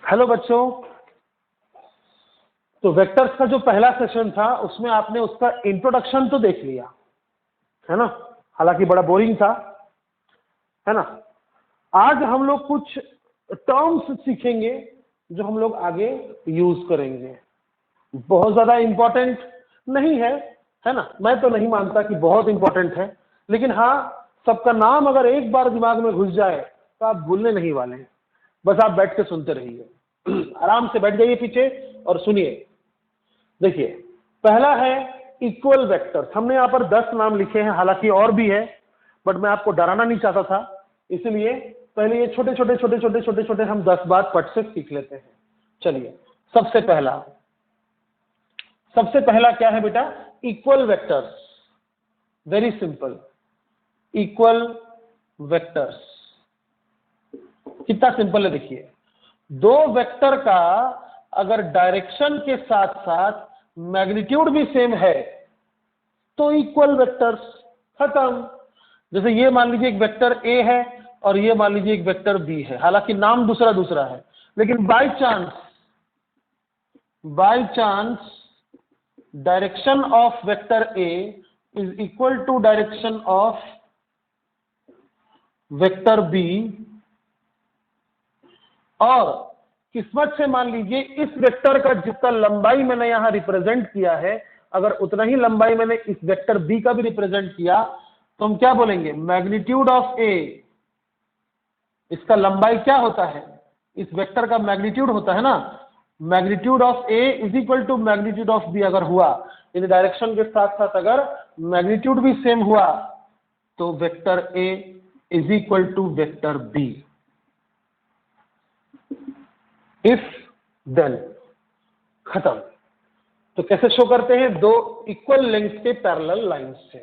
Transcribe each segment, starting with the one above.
Hello बच्चों। तो vectors का जो पहला सेशन था उसमें आपने उसका इंट्रोडक्शन तो देख लिया है ना, हालांकि बड़ा बोरिंग था, है ना। आज हम लोग कुछ टर्म्स सीखेंगे जो हम लोग आगे यूज करेंगे। बहुत ज्यादा इंपॉर्टेंट नहीं है ना। मैं तो नहीं मानता कि बहुत इंपॉर्टेंट है, लेकिन हाँ, सबका नाम अगर एक बार दिमाग में घुस जाए तो आप भूलने नहीं वाले हैं। बस आप बैठ के सुनते रहिए, आराम से बैठ जाइए पीछे और सुनिए। देखिए, पहला है इक्वल वेक्टर्स। हमने यहाँ पर 10 नाम लिखे हैं, हालांकि और भी है, बट मैं आपको डराना नहीं चाहता था, इसलिए पहले ये छोटे छोटे छोटे छोटे छोटे छोटे हम 10 बात पट से सीख लेते हैं। चलिए, सबसे पहला क्या है बेटा? Equal vectors. Very simple, equal vectors. कितना सिंपल है देखिए, दो वेक्टर का अगर डायरेक्शन के साथ साथ मैग्नीट्यूड भी सेम है तो इक्वल वेक्टर्स। खत्म। जैसे ये मान लीजिए एक वेक्टर ए है और ये मान लीजिए एक वेक्टर बी है, हालांकि नाम दूसरा दूसरा है, लेकिन by chance direction of vector A is equal to direction of vector B, और किस्मत से मान लीजिए इस वेक्टर का जितना लंबाई मैंने यहां रिप्रेजेंट किया है, अगर उतना ही लंबाई मैंने इस वेक्टर बी का भी रिप्रेजेंट किया, तो हम क्या बोलेंगे? मैग्नीट्यूड ऑफ ए, इसका लंबाई क्या होता है? इस वेक्टर का मैग्नीट्यूड होता है ना। Magnitude of A is equal to magnitude of B अगर हुआ, इन डायरेक्शन के साथ साथ अगर मैग्नीट्यूड भी सेम हुआ, तो vector A is equal to vector B. If then, खत्म। तो कैसे शो करते हैं? दो इक्वल लेंथ के पैरेलल लाइंस से।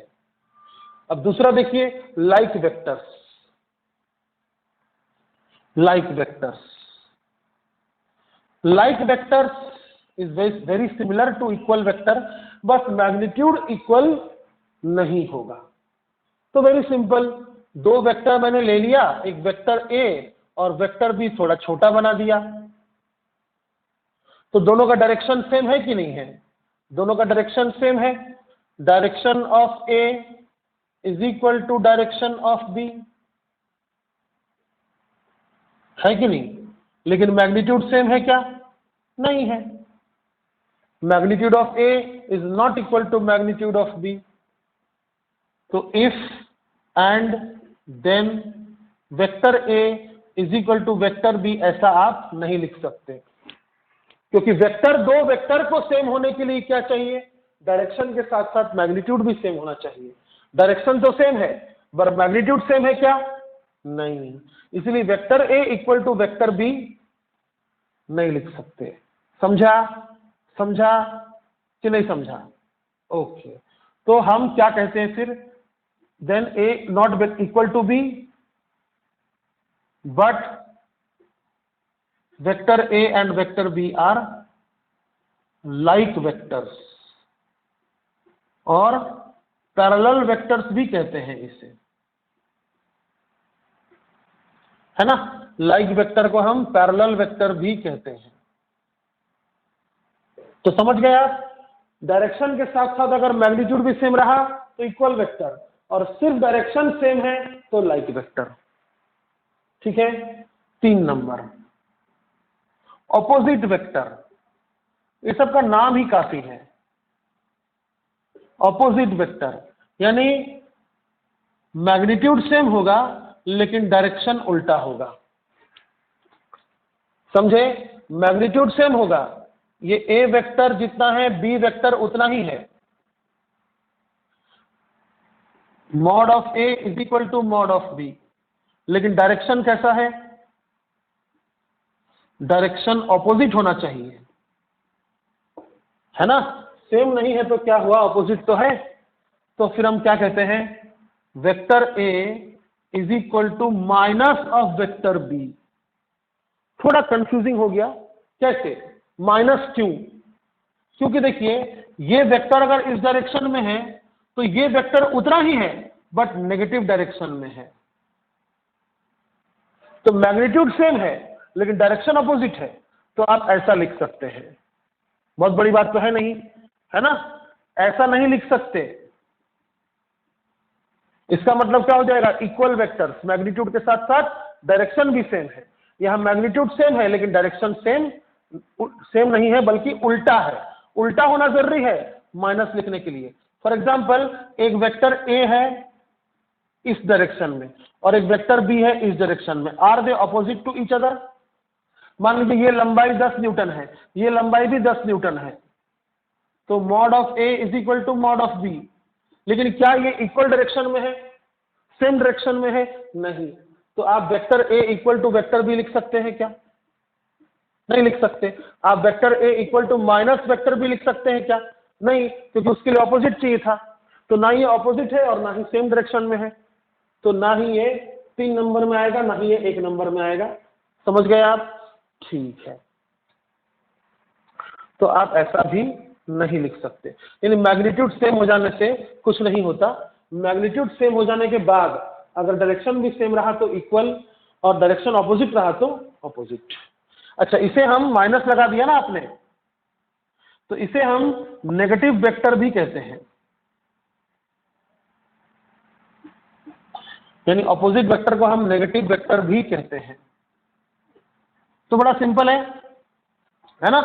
अब दूसरा देखिए, like vectors. Like vectors is very similar to equal vector, बस मैग्नीट्यूड इक्वल नहीं होगा। तो वेरी सिंपल, दो वेक्टर मैंने ले लिया, एक वेक्टर ए और वेक्टर बी थोड़ा छोटा बना दिया, तो दोनों का डायरेक्शन सेम है कि नहीं है? दोनों का डायरेक्शन सेम है। Direction of A is equal to direction of B, है कि नहीं? लेकिन मैग्नीट्यूड सेम है क्या? नहीं है। Magnitude of A is not equal to magnitude of B. तो if and then vector A is equal to vector B, ऐसा आप नहीं लिख सकते, क्योंकि दो वेक्टर को सेम होने के लिए क्या चाहिए? डायरेक्शन के साथ साथ मैग्नीट्यूड भी सेम होना चाहिए। डायरेक्शन तो सेम है, पर मैग्नीट्यूड सेम है क्या? नहीं। इसलिए vector A equal to vector B नहीं लिख सकते। समझा कि नहीं समझा? ओके। तो हम क्या कहते हैं फिर? Then A not equal to B, but vector A and vector B are like vectors, और पैरेलल वेक्टर्स भी कहते हैं इसे, है ना। लाइक वेक्टर को हम पैरेलल वेक्टर भी कहते हैं। तो समझ गए आप? डायरेक्शन के साथ साथ अगर मैग्नीट्यूड भी सेम रहा तो इक्वल वेक्टर, और सिर्फ डायरेक्शन सेम है तो लाइक वेक्टर। ठीक है। 3 नंबर, ऑपोजिट वेक्टर। ये सब का नाम ही काफी है। ऑपोजिट वेक्टर यानी मैग्नीट्यूड सेम होगा लेकिन डायरेक्शन उल्टा होगा। समझे? मैग्नीट्यूड सेम होगा, ये ए वेक्टर जितना है बी वेक्टर उतना ही है। Mod of A is equal to mod of B, लेकिन डायरेक्शन कैसा है? डायरेक्शन ऑपोजिट होना चाहिए, है ना। सेम नहीं है तो क्या हुआ? ऑपोजिट तो है। तो फिर हम क्या कहते हैं? Vector A is equal to minus of vector B. थोड़ा कंफ्यूजिंग हो गया। कैसे माइनस? क्योंकि देखिए, ये वेक्टर अगर इस डायरेक्शन में है तो ये वेक्टर उतना ही है, बट नेगेटिव डायरेक्शन में है। तो मैग्नीट्यूड सेम है लेकिन डायरेक्शन अपोजिट है, तो आप ऐसा लिख सकते हैं। बहुत बड़ी बात तो है नहीं, है ना? ऐसा नहीं लिख सकते। इसका मतलब क्या हो जाएगा? इक्वल वेक्टर्स, मैग्नीट्यूड के साथ साथ डायरेक्शन भी सेम है। यहां मैग्नीट्यूड सेम है लेकिन डायरेक्शन सेम नहीं है, बल्कि उल्टा है। उल्टा होना जरूरी है माइनस लिखने के लिए। फॉर एग्जाम्पल, एक वेक्टर ए है इस डायरेक्शन में और एक वेक्टर बी है इस डायरेक्शन में। Are they opposite to each other? मान लीजिए ये लंबाई 10 न्यूटन है, ये लंबाई भी 10 न्यूटन है, तो mod of A is equal to mod of B. लेकिन क्या ये इक्वल डायरेक्शन में है, सेम डायरेक्शन में है? नहीं। तो आप vector A equal to vector B लिख सकते हैं क्या? नहीं लिख सकते। आप vector A equal to minus vector B लिख सकते हैं क्या? नहीं, क्योंकि उसके लिए ऑपोजिट चाहिए था। तो ना ये ऑपोजिट है और ना ही सेम डायरेक्शन में है, तो ना ही ये 3 नंबर में आएगा, ना ही ये 1 नंबर में आएगा। समझ गए आप? ठीक है, तो आप ऐसा भी नहीं लिख सकते। यानी मैग्नीट्यूड सेम हो जाने से कुछ नहीं होता। मैग्नीट्यूड सेम हो जाने के बाद अगर डायरेक्शन भी सेम रहा तो इक्वल, और डायरेक्शन ऑपोजिट रहा तो ऑपोजिट। अच्छा, इसे हम माइनस लगा दिया ना आपने, तो इसे हम नेगेटिव वेक्टर भी कहते हैं। यानी ऑपोजिट वेक्टर को हम नेगेटिव वेक्टर भी कहते हैं। तो बड़ा सिंपल है ना?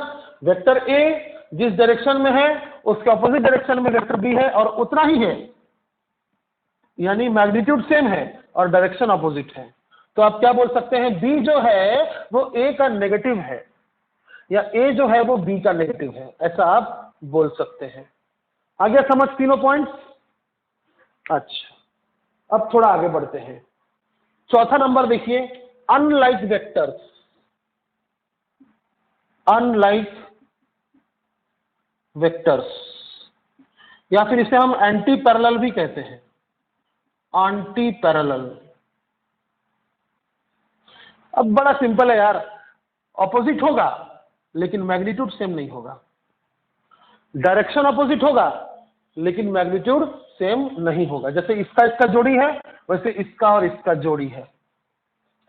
वेक्टर ए जिस डायरेक्शन में है उसके ऑपोजिट डायरेक्शन में वेक्टर बी है और उतना ही है, यानी मैग्नीट्यूड सेम है और डायरेक्शन ऑपोजिट है। तो आप क्या बोल सकते हैं? बी जो है वो ए का नेगेटिव है, या ए जो है वो बी का नेगेटिव है, ऐसा आप बोल सकते हैं। आ गया समझ तीनों पॉइंट्स? अच्छा, अब थोड़ा आगे बढ़ते हैं। चौथा नंबर देखिए, अनलाइक वेक्टर्स। अनलाइक वेक्टर्स, या फिर इसे हम एंटी पैरेलल भी कहते हैं। Anti parallel. अब बड़ा सिंपल है यार, ऑपोजिट होगा लेकिन मैग्नीट्यूड सेम नहीं होगा। डायरेक्शन ऑपोजिट होगा लेकिन मैग्नीट्यूड सेम नहीं होगा। जैसे इसका जोड़ी है, वैसे इसका और इसका जोड़ी है।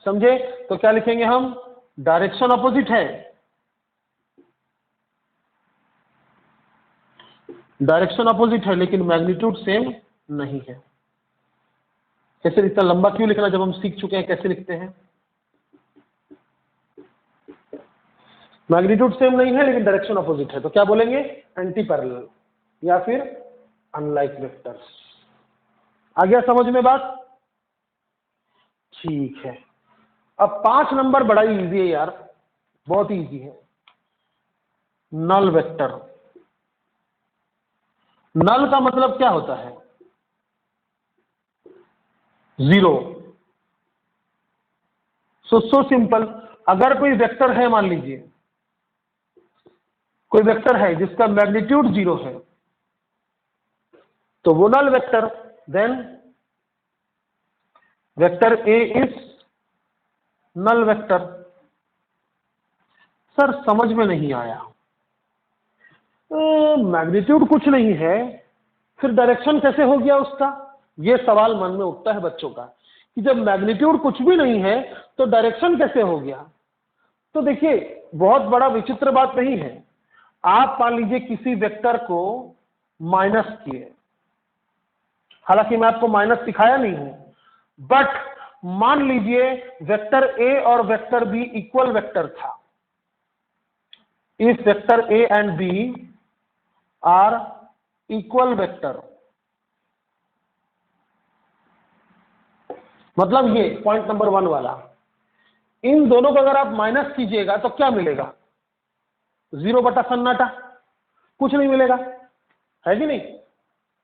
समझे? तो क्या लिखेंगे हम? डायरेक्शन ऑपोजिट है, डायरेक्शन ऑपोजिट है लेकिन मैग्नीट्यूड सेम नहीं है। कैसे? इतना लंबा क्यों लिखना जब हम सीख चुके हैं कैसे लिखते हैं। मैग्नीट्यूड सेम नहीं है लेकिन डायरेक्शन ऑपोजिट है, तो क्या बोलेंगे? एंटी पैरेलल या फिर अनलाइक वेक्टर्स। आ गया समझ में बात? ठीक है। अब 5 नंबर बड़ा ही इजी है यार, बहुत ही इजी है। Null vector. नल का मतलब क्या होता है? जीरो। So simple. अगर कोई वेक्टर है, मान लीजिए कोई वेक्टर है जिसका मैग्नीट्यूड 0 है, तो वो null vector. Then vector A is null vector. Sir समझ में नहीं आया, मैग्नीट्यूड कुछ नहीं है फिर डायरेक्शन कैसे हो गया उसका? ये सवाल मन में उठता है बच्चों का कि जब मैग्नीट्यूड कुछ भी नहीं है तो डायरेक्शन कैसे हो गया? तो देखिए, बहुत बड़ा विचित्र बात नहीं है। आप मान लीजिए किसी वेक्टर को माइनस किए, हालांकि मैं आपको माइनस सिखाया नहीं हूं, बट मान लीजिए वेक्टर ए और वेक्टर बी इक्वल वेक्टर था। If vector A and B are equal vector, मतलब ये पॉइंट नंबर 1 वाला, इन दोनों को अगर आप माइनस कीजिएगा तो क्या मिलेगा? 0 बटा सन्नाटा, कुछ नहीं मिलेगा, है कि नहीं?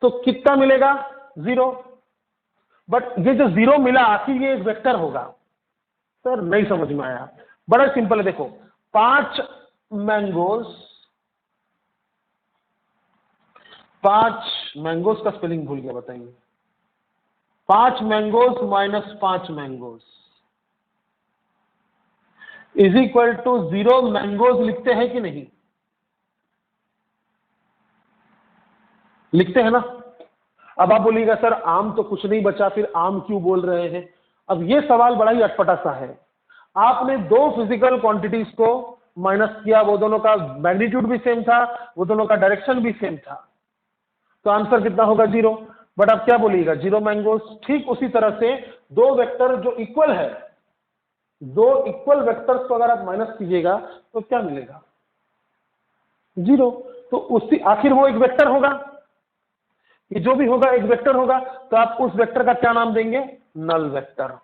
तो कितना मिलेगा? 0। बट ये जो 0 मिला, आखिर ये एक वेक्टर होगा? सर नहीं समझ में आया। बड़ा सिंपल है, देखो 5 मैंगोज का स्पेलिंग भूल गया, बताइए। 5 mangoes minus 5 mangoes is equal to 0 mangoes लिखते हैं कि नहीं? लिखते हैं ना? अब आप बोलिएगा सर आम तो कुछ नहीं बचा, फिर आम क्यों बोल रहे हैं? अब ये सवाल बड़ा ही अटपटा सा है। आपने 2 फिजिकल क्वांटिटीज को माइनस किया, वो दोनों का मैग्नीट्यूड भी सेम था, वो दोनों का डायरेक्शन भी सेम था, तो आंसर कितना होगा 0। बट आप क्या बोलिएगा 0 मैंगोस। ठीक उसी तरह से दो वेक्टर जो इक्वल है, दो इक्वल वेक्टर्स को अगर आप माइनस कीजिएगा तो क्या मिलेगा 0। तो उसी आखिर वो एक वेक्टर होगा, ये जो भी होगा एक वेक्टर होगा, तो आप उस वेक्टर का क्या नाम देंगे नल वेक्टर।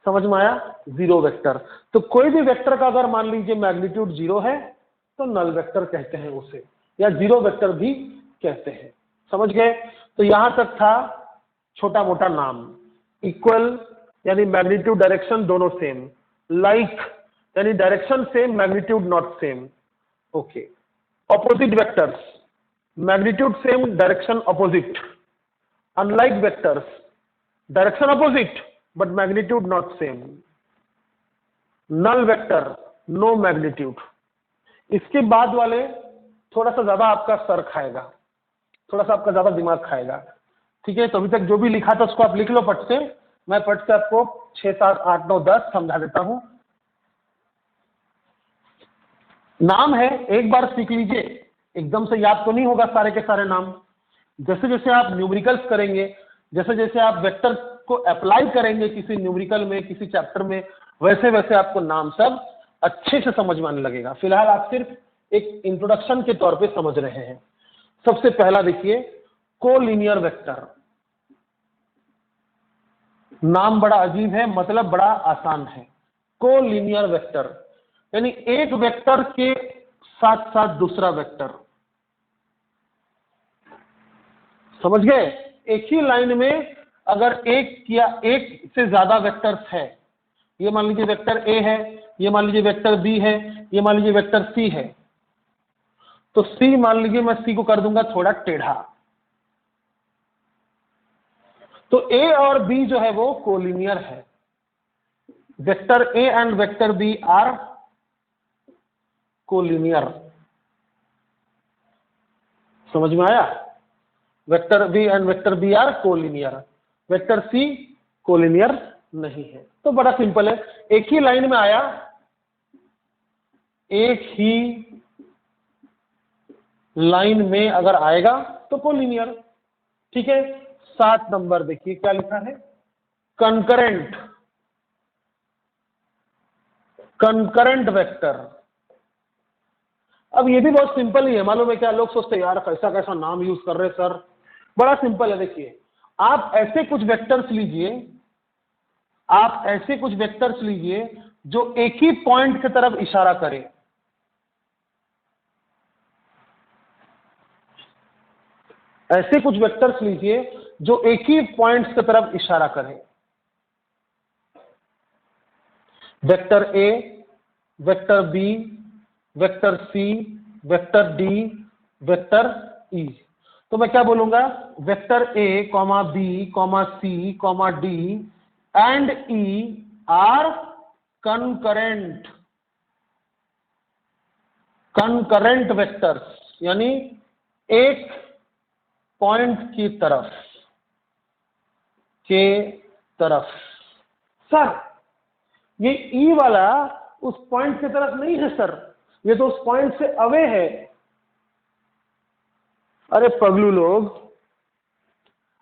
समझ में आया, 0 वेक्टर। तो कोई भी वेक्टर का अगर मान लीजिए मैग्नीट्यूड 0 है तो नल वेक्टर कहते हैं उसे, या 0 वेक्टर भी कहते हैं। समझ गए। तो यहां तक था छोटा मोटा नाम। इक्वल यानी मैग्नीट्यूड डायरेक्शन दोनों सेम, लाइक यानी direction same magnitude not same. Okay. Opposite vectors, magnitude same direction opposite. Unlike vectors, direction opposite but magnitude not same. Null vector, no magnitude. इसके बाद वाले थोड़ा सा ज्यादा आपका सर खाएगा, थोड़ा सा आपका ज्यादा दिमाग खाएगा। ठीक है, तो अभी तक जो भी लिखा था उसको आप लिख लो पट से। मैं पट से आपको 6, 7, 8, 9, 10 समझा देता हूं। नाम है, एक बार सीख लीजिए, एकदम से याद तो नहीं होगा सारे के सारे नाम। जैसे जैसे आप न्यूमेरिकल्स करेंगे, जैसे जैसे आप वेक्टर को अप्लाई करेंगे किसी न्यूमेरिकल में, किसी चैप्टर में, वैसे वैसे आपको नाम सब अच्छे से समझ में आने लगेगा। फिलहाल आप सिर्फ एक इंट्रोडक्शन के तौर पे समझ रहे हैं। सबसे पहला देखिए कोलिनियर वेक्टर। नाम बड़ा अजीब है, मतलब बड़ा आसान है। कोलिनियर वेक्टर यानी एक वेक्टर के साथ साथ दूसरा वेक्टर। समझ गए। एक ही लाइन में अगर एक या एक से ज्यादा वेक्टर्स है, ये मान लीजिए वेक्टर ए है, ये मान लीजिए वेक्टर बी है, ये मान लीजिए वेक्टर सी है, तो सी मान लीजिए मैं सी को कर दूंगा थोड़ा टेढ़ा, तो ए और बी जो है वो कोलिनियर है। Vector A and vector B are collinear. समझ में आया। Vector B and vector B are collinear, vector C collinear नहीं है। तो बड़ा सिंपल है, एक ही लाइन में आया, एक ही लाइन में अगर आएगा तो कोलिनियर। ठीक है। 7 नंबर देखिए क्या लिखा है, कंकरेंट। Concurrent vector. अब ये भी बहुत सिंपल ही है, मालूम है क्या। लोग सोचते हैं यार कैसा कैसा नाम यूज कर रहे सर। बड़ा सिंपल है। देखिए आप ऐसे कुछ वेक्टर्स लीजिए, आप ऐसे कुछ वेक्टर्स लीजिए जो एक ही पॉइंट की तरफ इशारा करें। ऐसे कुछ वेक्टर्स लीजिए जो एक ही पॉइंट की तरफ इशारा करें। Vector A, vector B, vector C, vector D, vector E. तो मैं क्या बोलूंगा, vector A comma B comma C comma D and E are concurrent. Concurrent vectors यानी एक पॉइंट की तरफ सर ये ई वाला उस पॉइंट की तरफ नहीं है सर, ये तो उस पॉइंट से अवे है। अरे पगलू लोग,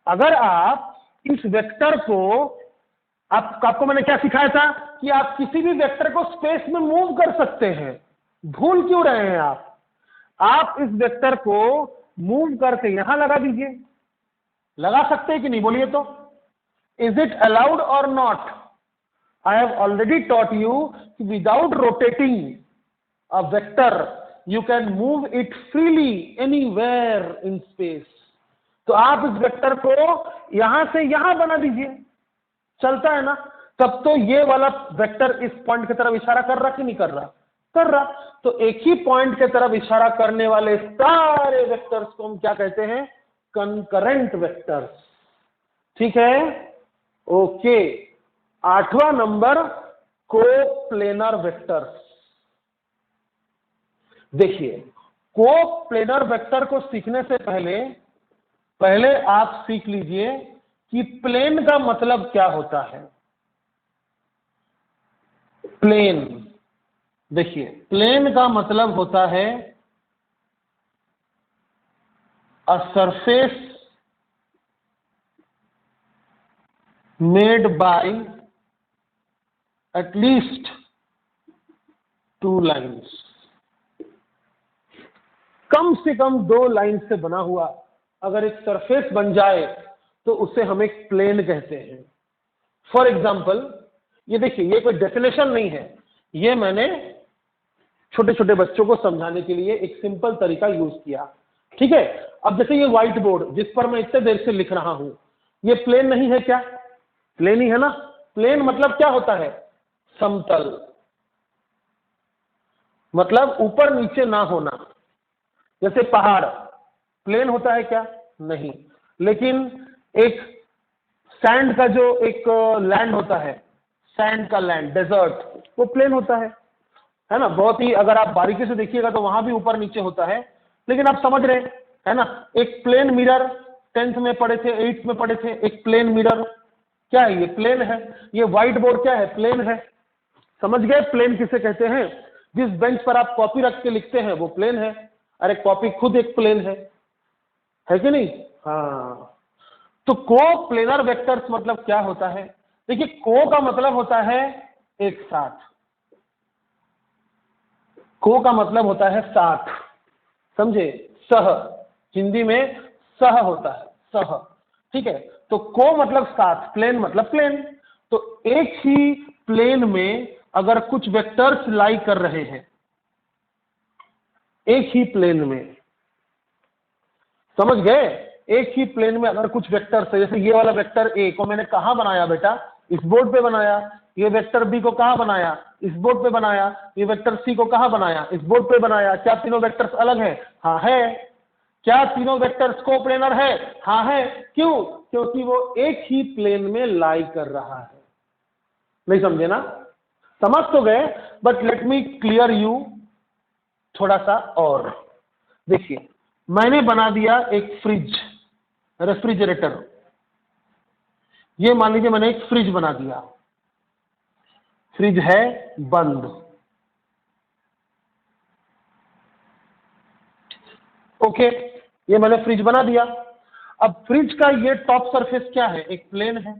अगर आप इस वेक्टर को आपको मैंने क्या सिखाया था कि आप किसी भी वेक्टर को स्पेस में मूव कर सकते हैं। भूल क्यों रहे हैं आप इस वेक्टर को मूव करके यहां लगा दीजिए। लगा सकते हैं कि नहीं बोलिए तो। इज इट अलाउड और not. I have already taught you without rotating a vector you can move it freely anywhere in space। तो आप इस वेक्टर को यहां से यहां बना दीजिए, चलता है ना। तब तो ये वाला वेक्टर इस पॉइंट की तरफ इशारा कर रहा कि नहीं कर रहा, कर रहा। तो एक ही पॉइंट की तरफ इशारा करने वाले सारे वेक्टर्स को हम क्या कहते हैं, कंकरेंट वेक्टर्स। ठीक है, ओके। 8वां नंबर कोप्लेनर वेक्टर्स। देखिए कोप्लेनर वेक्टर को सीखने से पहले आप सीख लीजिए कि प्लेन का मतलब क्या होता है। प्लेन देखिए प्लेन का मतलब होता है a surface made by at least two lines, कम से कम दो लाइन से बना हुआ अगर एक सरफेस बन जाए तो उसे हम एक प्लेन कहते हैं। फॉर एग्जाम्पल ये देखिए, ये कोई डेफिनेशन नहीं है, ये मैंने छोटे छोटे बच्चों को समझाने के लिए एक सिंपल तरीका यूज किया, ठीक है। अब जैसे ये व्हाइट बोर्ड जिस पर मैं इतने देर से लिख रहा हूं, ये प्लेन नहीं है क्या? प्लेन ही है ना। प्लेन मतलब क्या होता है? समतल, मतलब ऊपर नीचे ना होना। जैसे पहाड़ प्लेन होता है क्या? नहीं। लेकिन एक सैंड का जो एक लैंड होता है, सैंड का लैंड, डेजर्ट, वो प्लेन होता है ना। बहुत ही अगर आप बारीकी से देखिएगा तो वहां भी ऊपर नीचे होता है, लेकिन आप समझ रहे है ना। एक प्लेन मिरर 10th में पढ़े थे, 8th में पढ़े थे, एक प्लेन मिरर क्या है? ये प्लेन है। ये व्हाइट बोर्ड क्या है? प्लेन है। समझ गए प्लेन किसे कहते हैं? जिस बेंच पर आप कॉपी रख के लिखते हैं वो प्लेन है। अरे कॉपी खुद एक प्लेन है कि नहीं? हाँ। तो को प्लेनर वेक्टर्स मतलब क्या होता है? देखिए को का मतलब होता है एक साथ, को का मतलब होता है साथ, समझे? सह, हिंदी में सह होता है, सह, ठीक है। तो को मतलब साथ, प्लेन मतलब प्लेन। तो एक ही प्लेन में अगर कुछ वेक्टर्स लाई कर रहे हैं, एक ही प्लेन में, समझ गए? एक ही प्लेन में अगर कुछ वेक्टर्स है, जैसे ये वाला वेक्टर ए को मैंने कहां बनाया बेटा? इस बोर्ड पे बनाया। ये वेक्टर बी को कहां बनाया? इस बोर्ड पे बनाया। ये वेक्टर सी को कहां बनाया? इस बोर्ड पे बनाया। क्या तीनों वेक्टर्स अलग हैं? हाँ है। क्या तीनों वेक्टर्स कोप्लेनर है? हाँ है। क्यों? क्योंकि वो एक ही प्लेन में लाई कर रहा है। नहीं समझे ना? समझ तो गए, but let me clear you थोड़ा सा और। देखिए मैंने बना दिया एक फ्रिज, रेफ्रिजरेटर। ये मान लीजिए मैंने एक फ्रिज बना दिया, फ्रिज है बंद। ओके, ये मैंने फ्रिज बना दिया। अब फ्रिज का ये टॉप सरफेस क्या है? एक प्लेन है।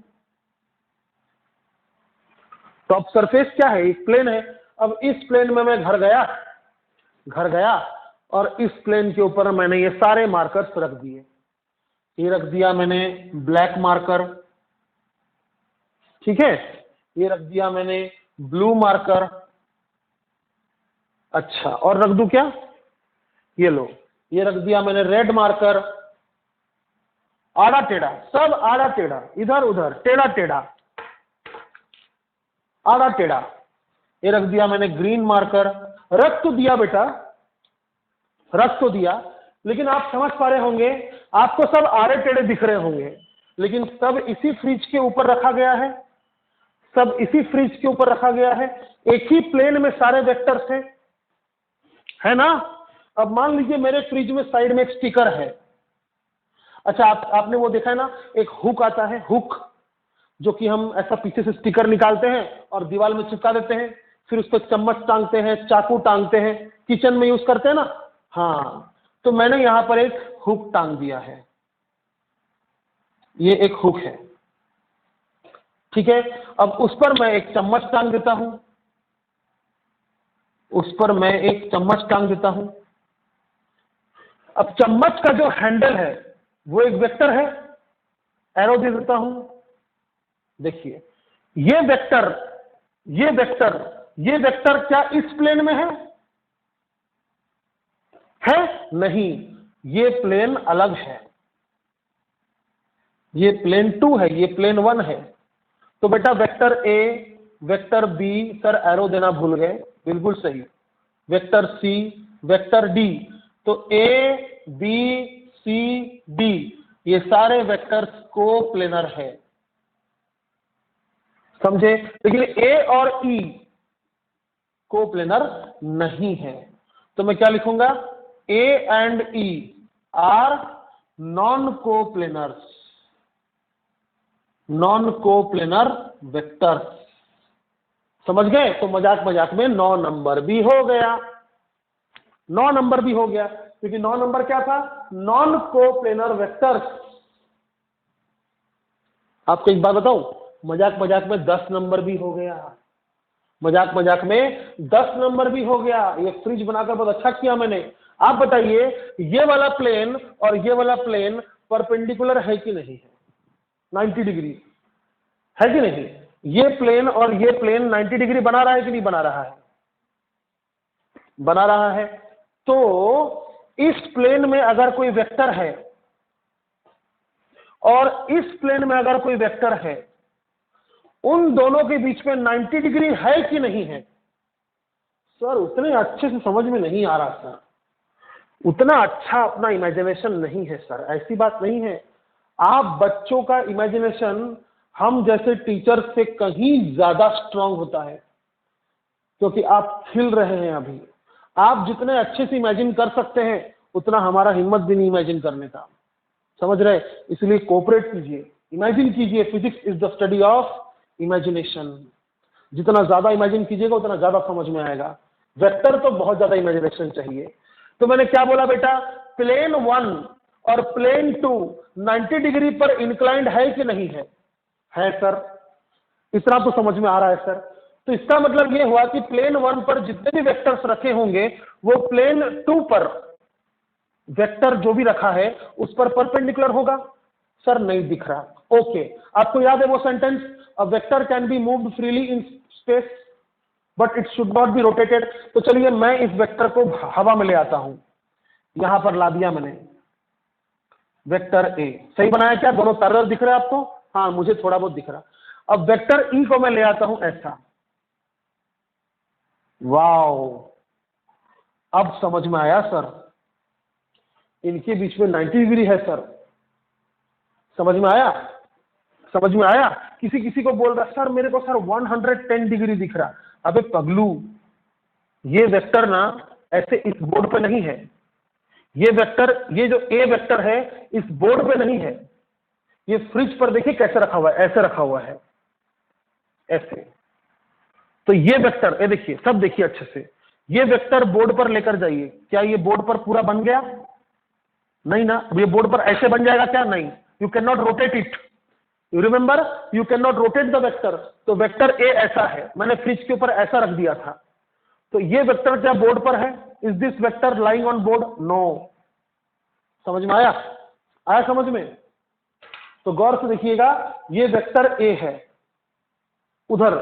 टॉप सरफेस क्या है? एक प्लेन है। अब इस प्लेन में मैं घर गया और इस प्लेन के ऊपर मैंने ये सारे मार्कर्स रख दिए। ये रख दिया मैंने ब्लैक मार्कर, ठीक है। ये रख दिया मैंने ब्लू मार्कर। अच्छा, और रख दूं क्या? ये लो, ये रख दिया मैंने रेड मार्कर। आड़ा टेढ़ा, सब आड़ा टेढ़ा, इधर उधर, टेढ़ा टेढ़ा, आड़ा टेढ़ा। ये रख दिया मैंने ग्रीन मार्कर। रख तो दिया बेटा, रख तो दिया, लेकिन आप समझ पा रहे होंगे, आपको सब आड़े टेढ़े दिख रहे होंगे, लेकिन सब इसी फ्रिज के ऊपर रखा गया है। सब इसी फ्रिज के ऊपर रखा गया है। एक ही प्लेन में सारे वेक्टर्स हैं, है ना। अब मान लीजिए मेरे फ्रिज में साइड में एक स्टिकर है। अच्छा, आपने वो देखा है ना, एक हुक आता है, हुक, जो कि हम ऐसा पीछे से स्टिकर निकालते हैं और दीवार में चिपका देते हैं, फिर उस पर चम्मच टांगते हैं, चाकू टांगते हैं, किचन में यूज करते हैं ना। हाँ, तो मैंने यहां पर एक हुक टांग दिया है। ये एक हुक है, ठीक है। अब उस पर मैं एक चम्मच टांग देता हूं, उस पर मैं एक चम्मच टांग देता हूं। अब चम्मच का जो हैंडल है वो एक वेक्टर है, एरो दे देता हूं। देखिए ये वेक्टर, ये वेक्टर, ये वेक्टर क्या इस प्लेन में है? नहीं, ये प्लेन अलग है। ये प्लेन 2 है, ये प्लेन 1 है। तो बेटा vector A, vector B, sir arrow देना भूल गए, बिल्कुल सही। Vector C, vector D. तो ए बी सी डी ये सारे वेक्टर्स को प्लेनर है, समझे। लेकिन ए और ई को प्लेनर नहीं है। तो मैं क्या लिखूंगा? A and E are non coplanars, non coplanar vectors, समझ गए? तो मजाक मजाक में 9 नंबर भी हो गया, 9 नंबर भी हो गया, क्योंकि 9 नंबर क्या था? Non coplanar vectors. आपको एक बात बताऊं, मजाक मजाक में 10 नंबर भी हो गया, मजाक मजाक में 10 नंबर भी हो गया। ये फ्रिज बनाकर बहुत अच्छा किया मैंने। आप बताइए, ये वाला प्लेन और ये वाला प्लेन परपेंडिकुलर है कि नहीं है? 90 डिग्री है कि नहीं? ये प्लेन और ये प्लेन 90 डिग्री बना रहा है कि नहीं बना रहा है? बना रहा है। तो इस प्लेन में अगर कोई वेक्टर है और इस प्लेन में अगर कोई वेक्टर है, उन दोनों के बीच में 90 डिग्री है कि नहीं है? सर उतने अच्छे से समझ में नहीं आ रहा सर, उतना अच्छा अपना इमेजिनेशन नहीं है सर। ऐसी बात नहीं है, आप बच्चों का इमेजिनेशन हम जैसे टीचर से कहीं ज्यादा स्ट्रांग होता है, क्योंकि आप खिल रहे हैं अभी। आप जितने अच्छे से इमेजिन कर सकते हैं उतना हमारा हिम्मत भी नहीं इमेजिन करने का, समझ रहे? इसलिए कोऑपरेट कीजिए, इमेजिन कीजिए। Physics is the study of imagination. जितना ज्यादा इमेजिन कीजिएगा उतना ज्यादा समझ में आएगा। वेक्टर तो बहुत ज्यादा इमेजिनेशन चाहिए। तो मैंने क्या बोला बेटा? प्लेन 1 और प्लेन 2 90 डिग्री पर इंक्लाइंड है कि नहीं है? है सर। इतना तो समझ में आ रहा है सर। तो इसका मतलब यह हुआ कि प्लेन 1 पर जितने भी वेक्टर्स रखे होंगे वो प्लेन 2 पर वेक्टर जो भी रखा है उस पर परपेंडिकुलर होगा। सर नहीं दिख रहा। ओके, आपको याद है वो sentence, a vector can be moved freely in space but it should not be rotated. तो चलिए मैं इस वेक्टर को हवा में ले आता हूं, यहां पर ला दिया मैंने वेक्टर ए। सही बनाया क्या? दोनों पैरेलल दिख रहा है आपको? हाँ, मुझे थोड़ा बहुत दिख रहा। अब वेक्टर ई को मैं ले आता हूं ऐसा। वाओ, अब समझ में आया सर, इनके बीच में 90 डिग्री है सर। समझ में आया? समझ में आया? किसी किसी को बोल रहा सर मेरे को सर 110 डिग्री दिख रहा। अबे पगलू, ये वेक्टर ना ऐसे इस बोर्ड पे नहीं है। ये वेक्टर, ये जो ए वेक्टर है इस बोर्ड पे नहीं है। ये फ्रिज पर देखिए कैसे रखा हुआ है, ऐसे रखा हुआ है, ऐसे। तो ये वेक्टर, ये देखिए, सब देखिए अच्छे से, ये वेक्टर बोर्ड पर लेकर जाइए। क्या ये बोर्ड पर पूरा बन गया? नहीं ना। ये बोर्ड पर ऐसे बन जाएगा क्या? नहीं। You can not rotate it. You remember, you can not rotate the vector. तो वेक्टर ए ऐसा है, मैंने फ्रिज के ऊपर ऐसा रख दिया था। तो ये वेक्टर क्या बोर्ड पर है? Is this vector lying on board? No. समझ में आया? आया समझ में? तो गौर से देखिएगा, ये वेक्टर ए है उधर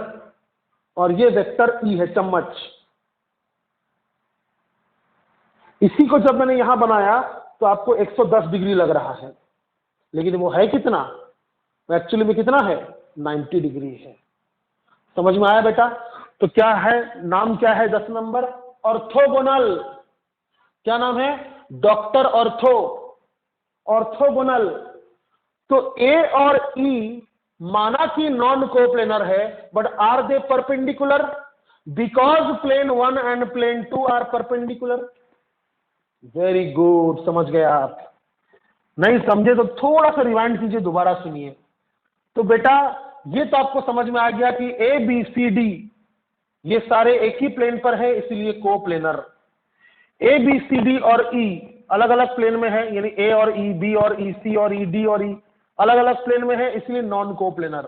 और ये वेक्टर ई है चम्मच। इसी को जब मैंने यहां बनाया तो आपको 110 डिग्री लग रहा है, लेकिन वो है कितना? एक्चुअली में कितना है? 90 डिग्री है। समझ में आया बेटा? तो क्या है, नाम क्या है 10 नंबर? ऑर्थोगोनल। क्या नाम है? Doctor ortho, orthogonal. तो ए और ई माना कि नॉन कोप्लेनर है, but are they perpendicular? Because plane 1 and plane 2 are perpendicular. Very good, समझ गए आप। नहीं समझे तो थोड़ा सा रिवाइंड कीजिए, दोबारा सुनिए। तो बेटा ये तो आपको समझ में आ गया कि ए बी सी डी ये सारे एक ही प्लेन पर है, इसलिए coplanar. A B C D और ई अलग अलग प्लेन में है, यानी ए और ई, बी और ई, सी और ई, डी और ई अलग अलग प्लेन में है, इसलिए नॉन कोप्लेनर।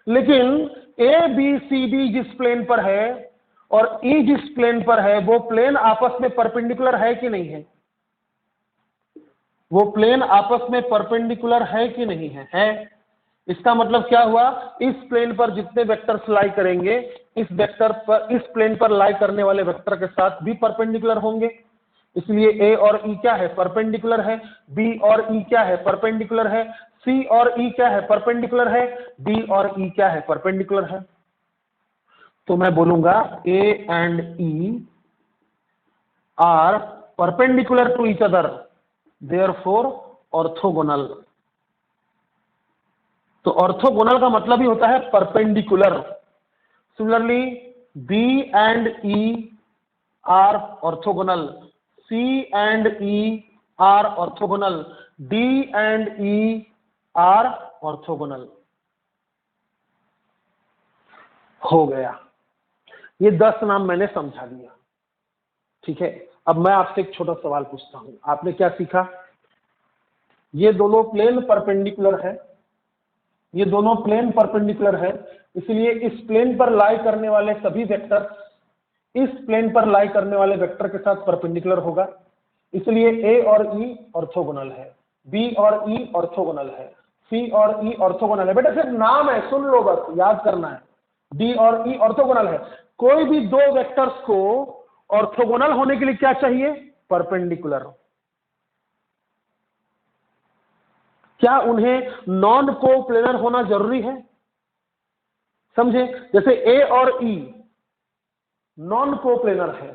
लेकिन ए बी सी डी जिस प्लेन पर है और ई जिस प्लेन पर है, वो प्लेन आपस में परपेंडिकुलर है कि नहीं है? वो प्लेन आपस में परपेंडिकुलर है कि नहीं है? है। इसका मतलब क्या हुआ? इस प्लेन पर जितने वेक्टर्स लाई करेंगे, इस वेक्टर पर, इस प्लेन पर लाई करने वाले वेक्टर के साथ भी परपेंडिकुलर होंगे। इसलिए ए और ई क्या है? परपेंडिकुलर है। बी और ई क्या है? परपेंडिकुलर है। सी और ई क्या है? परपेंडिकुलर है। डी और ई क्या है? परपेंडिकुलर है। तो मैं बोलूंगा A and E are perpendicular to each other, therefore orthogonal. तो ऑर्थोगोनल का मतलब ही होता है perpendicular. Similarly B and E are orthogonal, C and E are orthogonal, D and E are orthogonal. हो गया। ये 10 नाम मैंने समझा दिया, ठीक है। अब मैं आपसे एक छोटा सवाल पूछता हूं, आपने क्या सीखा? ये दोनों प्लेन परपेंडिकुलर है, ये दोनों प्लेन परपेंडिकुलर है, इसलिए इस प्लेन पर लाई करने वाले सभी वेक्टर इस प्लेन पर लाई करने वाले वेक्टर के साथ परपेंडिकुलर होगा, इसलिए ए और ई ऑर्थोगोनल है, बी और ई ऑर्थोगोनल है, सी और ई ऑर्थोगोनल है। बेटा सिर्फ नाम है, सुन लो बस, याद करना है। डी और ई ऑर्थोगोनल है। कोई भी दो वेक्टर्स को ऑर्थोगोनल होने के लिए क्या चाहिए? परपेंडिकुलर। क्या उन्हें नॉन कोप्लेनर होना जरूरी है? समझे? जैसे ए और ई नॉन कोप्लेनर है,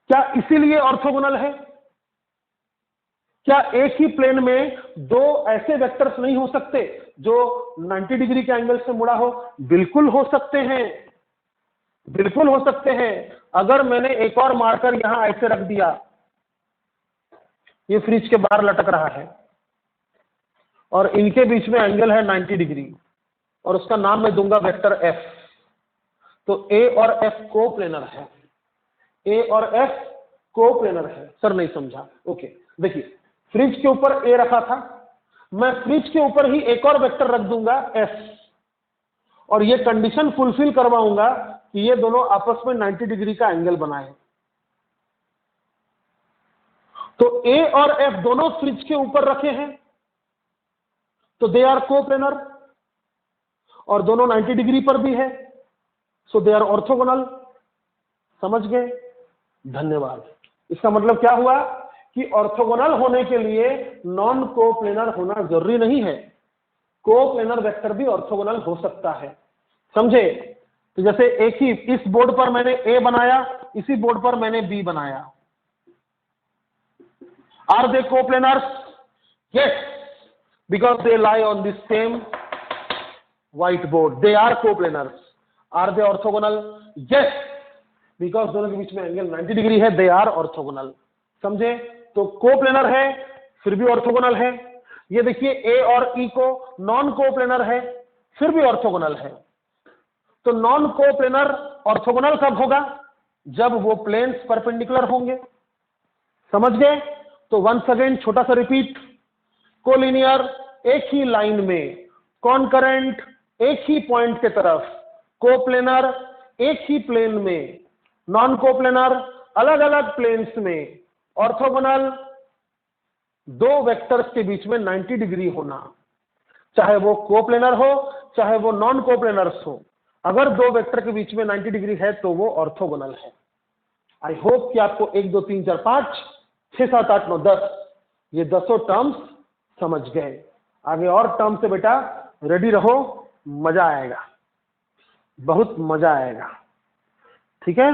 क्या इसीलिए ऑर्थोगोनल है? क्या एक ही प्लेन में दो ऐसे वेक्टर्स नहीं हो सकते जो 90 डिग्री के एंगल से मुड़ा हो? बिल्कुल हो सकते हैं, बिल्कुल हो सकते हैं। अगर मैंने एक और मार्कर यहां ऐसे रख दिया, ये फ्रिज के बाहर लटक रहा है और इनके बीच में एंगल है 90 डिग्री और उसका नाम मैं दूंगा वेक्टर एफ, तो ए और एफ कोप्लेनर है, ए और एफ कोप्लेनर है। सर नहीं समझा, ओके। देखिए फ्रिज के ऊपर ए रखा था, मैं फ्रिज के ऊपर ही एक और वेक्टर रख दूंगा एफ और ये कंडीशन फुलफिल करवाऊंगा कि ये दोनों आपस में 90 डिग्री का एंगल बनाए। तो ए और एफ दोनों फ्रिज के ऊपर रखे हैं तो दे आर कोप्लेनर और दोनों 90 डिग्री पर भी है, सो दे आर ऑर्थोगोनल। समझ गए? धन्यवाद। इसका मतलब क्या हुआ कि ऑर्थोगोनल होने के लिए नॉन कोप्लेनर होना जरूरी नहीं है, कोप्लेनर वेक्टर भी ऑर्थोगोनल हो सकता है। समझे? तो जैसे एक ही इस बोर्ड पर मैंने ए बनाया, इसी बोर्ड पर मैंने बी बनाया, are they coplanars? Yes, because they lie on this same white board, they are coplanars. Are they orthogonal? Yes, because दोनों के बीच में एंगल 90 डिग्री है, दे आर ऑर्थोगोनल। समझे? तो कोप्लेनर है फिर भी ऑर्थोगोनल है। ये देखिए ए और ई को नॉन कोप्लेनर है फिर भी ऑर्थोगोनल है। तो नॉन कोप्लेनर ऑर्थोगोनल कब होगा? जब वो प्लेन्स परपेंडिकुलर होंगे। समझ गए? तो वंस अगेन छोटा सा रिपीट, कोलिनियर एक ही लाइन में, कॉन्करेंट एक ही पॉइंट के तरफ, कोप्लेनर एक ही प्लेन में, नॉन कोप्लेनर अलग अलग प्लेन्स में, ऑर्थोगोनल दो वेक्टर्स के बीच में 90 डिग्री होना, चाहे वो कोप्लेनर हो चाहे वो नॉन कोप्लेनर्स हो। अगर दो वेक्टर के बीच में 90 डिग्री है तो वो ऑर्थोगोनल है। आई होप कि आपको 1 2 3 4 5 6 7 8 9 10 ये 10 टर्म्स समझ गए। आगे और टर्म से बेटा रेडी रहो, मजा आएगा, बहुत मजा आएगा। ठीक है?